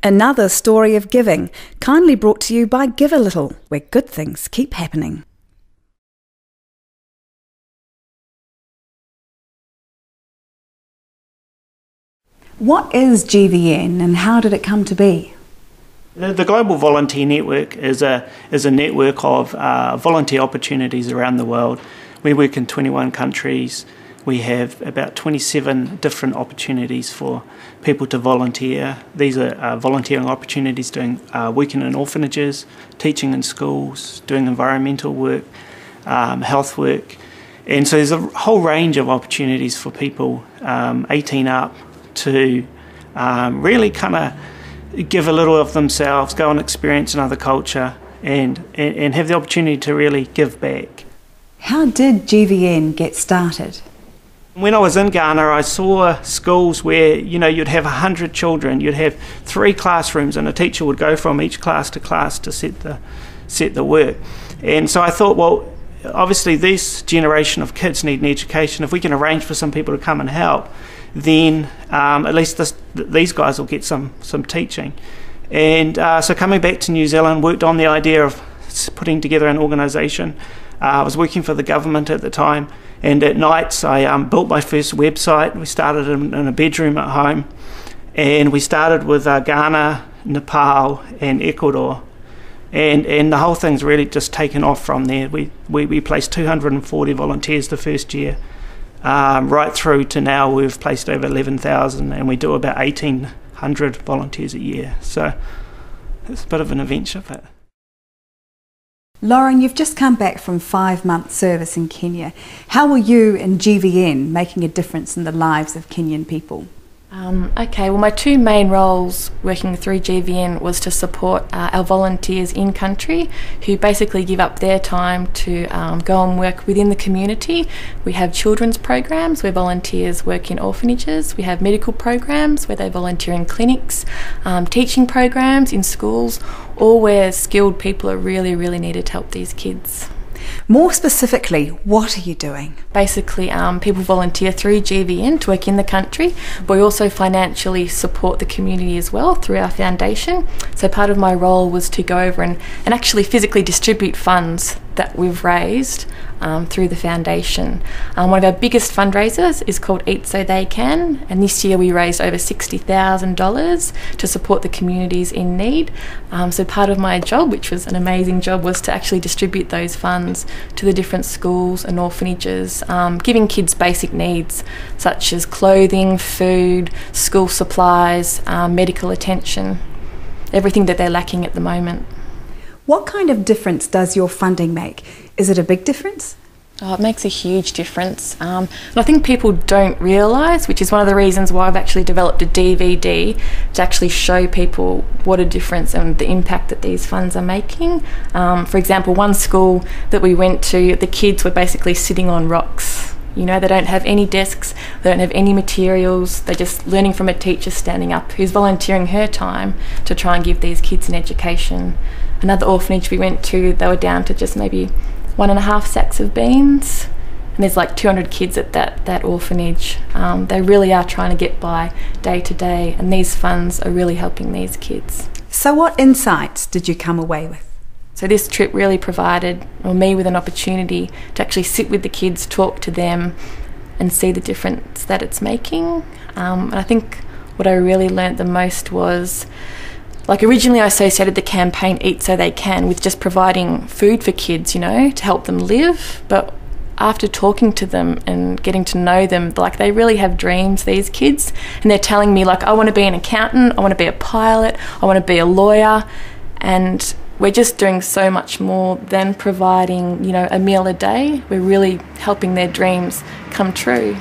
Another story of giving, kindly brought to you by Givealittle, where good things keep happening. What is GVN and how did it come to be? The Global Volunteer Network is a network of volunteer opportunities around the world. We work in 21 countries. We have about 27 different opportunities for people to volunteer. These are volunteering opportunities doing working in orphanages, teaching in schools, doing environmental work, health work. And so there's a whole range of opportunities for people 18 up to really kind of give a little of themselves, go and experience another culture and have the opportunity to really give back. How did GVN get started? When I was in Ghana, I saw schools where, you'd have 100 children, you'd have 3 classrooms and a teacher would go from each class to set the work. And so I thought, well, obviously this generation of kids need an education. If we can arrange for some people to come and help, then at least these guys will get some teaching. And so coming back to New Zealand, worked on the idea of putting together an organisation. I was working for the government at the time, and at nights I built my first website. We started in a bedroom at home, and we started with Ghana, Nepal and Ecuador, and the whole thing's really just taken off from there. We placed 240 volunteers the first year, right through to now we've placed over 11,000, and we do about 1,800 volunteers a year. So it's a bit of an adventure. But Lauren, you've just come back from 5-month service in Kenya. How were you and GVN making a difference in the lives of Kenyan people? Okay, well my 2 main roles working through GVN was to support our volunteers in country who basically give up their time to go and work within the community. We have children's programs where volunteers work in orphanages. We have medical programs where they volunteer in clinics, teaching programs in schools, all where skilled people are really needed to help these kids. More specifically, what are you doing? Basically, people volunteer through GVN to work in the country, but we also financially support the community as well through our foundation. So part of my role was to go over and actually physically distribute funds that we've raised through the foundation. One of our biggest fundraisers is called Eat So They Can, and this year we raised over $60,000 to support the communities in need. So part of my job, which was an amazing job, was to actually distribute those funds to the different schools and orphanages, giving kids basic needs such as clothing, food, school supplies, medical attention, everything that they're lacking at the moment. What kind of difference does your funding make? Is it a big difference? Oh, it makes a huge difference. And I think people don't realise, which is one of the reasons why I've actually developed a DVD to actually show people what a difference and the impact that these funds are making. For example, one school that we went to, the kids were basically sitting on rocks. They don't have any desks, they don't have any materials, they're just learning from a teacher standing up who's volunteering her time to try and give these kids an education. Another orphanage we went to, they were down to just maybe 1.5 sacks of beans, and there's like 200 kids at that orphanage. They really are trying to get by day to day, and these funds are really helping these kids. So what insights did you come away with? So this trip really provided me with an opportunity to actually sit with the kids, talk to them and see the difference that it's making. And I think what I really learnt the most was, like, originally I associated the campaign Eat So They Can with just providing food for kids, to help them live. But after talking to them and getting to know them, like, they really have dreams, these kids, and they're telling me, like, I want to be an accountant, I want to be a pilot, I want to be a lawyer. And we're just doing so much more than providing, a meal a day. We're really helping their dreams come true.